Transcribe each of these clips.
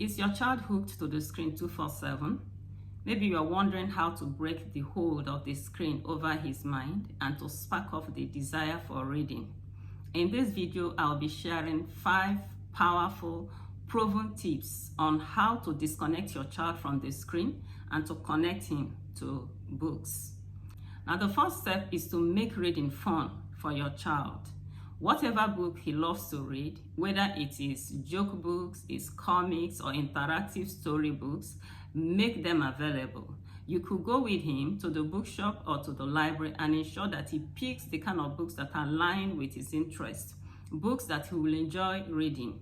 Is your child hooked to the screen 24/7? Maybe you're wondering how to break the hold of the screen over his mind and to spark off the desire for reading. In this video, I'll be sharing 5 powerful, proven tips on how to disconnect your child from the screen and to connect him to books. Now, the first step is to make reading fun for your child. Whatever book he loves to read, whether it is joke books, it's comics, or interactive story books, make them available. You could go with him to the bookshop or to the library and ensure that he picks the kind of books that align with his interests, books that he will enjoy reading.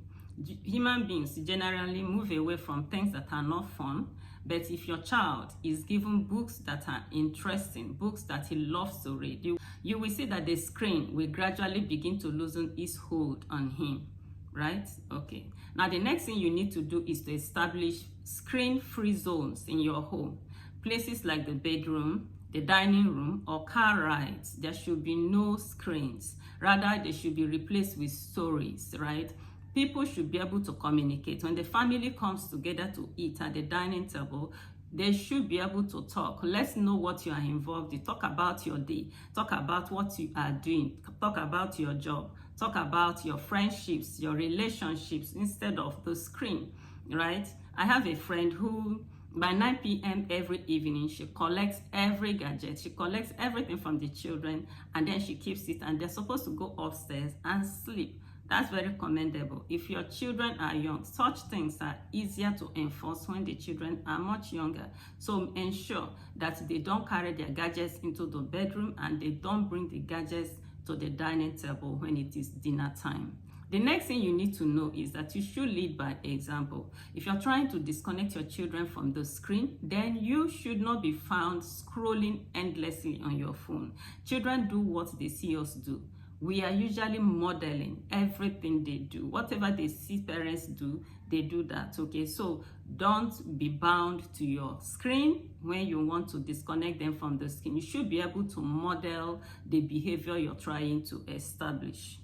Human beings generally move away from things that are not fun, but if your child is given books that are interesting, books that he loves to read, you will see that the screen will gradually begin to loosen its hold on him, right? Okay. Now, the next thing you need to do is to establish screen-free zones in your home. Places like the bedroom, the dining room, or car rides, there should be no screens. Rather, they should be replaced with stories, right? People should be able to communicate. When the family comes together to eat at the dining table, they should be able to talk. Let's know what you are involved in. Talk about your day. Talk about what you are doing. Talk about your job. Talk about your friendships, your relationships, instead of the screen, right? I have a friend who, by 9 p.m. every evening, she collects every gadget. She collects everything from the children, and then she keeps it, and they're supposed to go upstairs and sleep. That's very commendable. If your children are young, such things are easier to enforce when the children are much younger. So ensure that they don't carry their gadgets into the bedroom and they don't bring the gadgets to the dining table when it is dinner time. The next thing you need to know is that you should lead by example. If you're trying to disconnect your children from the screen, then you should not be found scrolling endlessly on your phone. Children do what they see us do. We are usually modeling everything they do. Whatever they see parents do, they do that, okay? So don't be bound to your screen when you want to disconnect them from the screen. You should be able to model the behavior you're trying to establish.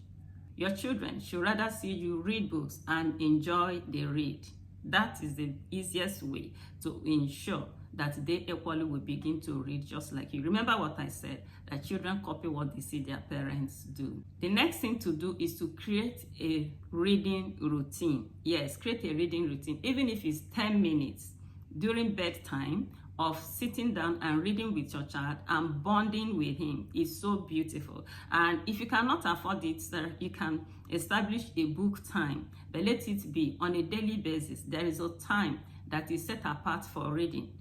Your children should rather see you read books and enjoy the read. That is the easiest way to ensure that they equally will begin to read just like you. Remember what I said, that children copy what they see their parents do. The next thing to do is to create a reading routine. Yes, create a reading routine, even if it's 10 minutes during bedtime, of sitting down and reading with your child and bonding with him is so beautiful. And if you cannot afford it, sir, you can establish a book time, but let it be on a daily basis. There is a time that is set apart for reading.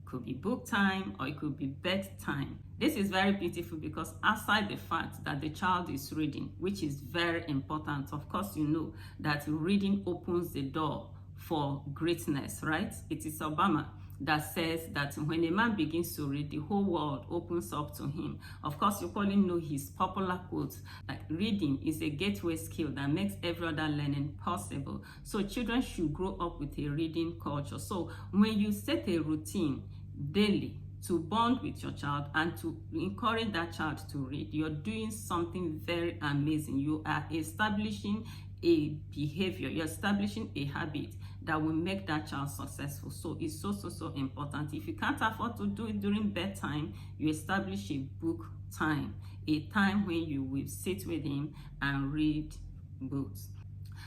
It could be book time or it could be bedtime. This is very beautiful because aside the fact that the child is reading, which is very important, of course you know that reading opens the door for greatness, right? It is Obama that says that when a man begins to read, the whole world opens up to him. Of course, you probably know his popular quotes, like reading is a gateway skill that makes every other learning possible. So children should grow up with a reading culture. So when you set a routine daily to bond with your child and to encourage that child to read, you're doing something very amazing. You are establishing a behavior, you're establishing a habit that will make that child successful. So it's so important. If you can't afford to do it during bedtime, you establish a book time, a time when you will sit with him and read books.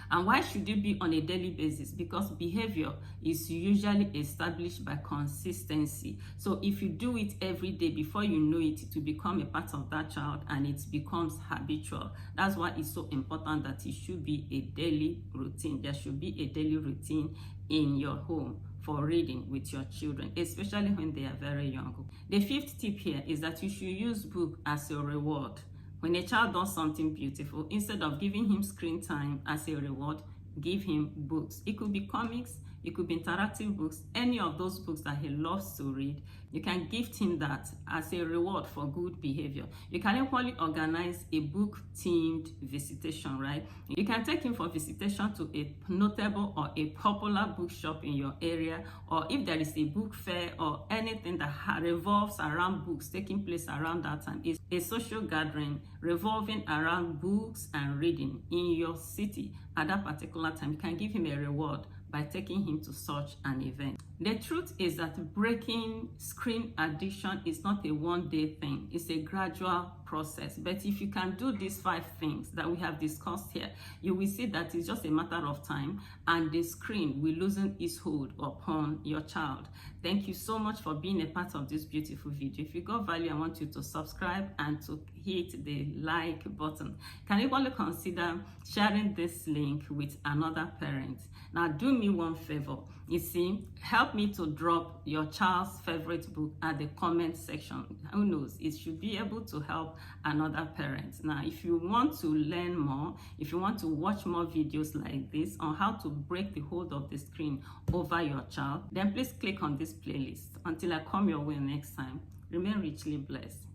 And why should it be on a daily basis? Because behavior is usually established by consistency. So if you do it every day, before you know it, it will become a part of that child and it becomes habitual. That's why it's so important that it should be a daily routine. There should be a daily routine in your home for reading with your children, especially when they are very young. The 5th tip here is that you should use book as a reward. When a child does something beautiful, instead of giving him screen time as a reward, give him books. It could be comics, it could be interactive books, any of those books that he loves to read. You can gift him that as a reward for good behavior. You can equally organize a book-themed visitation, right? You can take him for visitation to a notable or a popular bookshop in your area, or if there is a book fair or anything that revolves around books taking place around that time. It's a social gathering revolving around books and reading in your city at that particular time. You can give him a reward by taking him to such an event. The truth is that breaking screen addiction is not a one-day thing. It's a gradual process. But if you can do these 5 things that we have discussed here, you will see that it's just a matter of time and the screen will loosen its hold upon your child. Thank you so much for being a part of this beautiful video. If you got value, I want you to subscribe and to hit the like button. Can you only consider sharing this link with another parent? Now do me one favor. You see, help me to drop your child's favorite book at the comment section. Who knows, it should be able to help another parent. Now, if you want to learn more, if you want to watch more videos like this on how to break the hold of the screen over your child, then please click on this playlist. Until I come your way next time, remain richly blessed.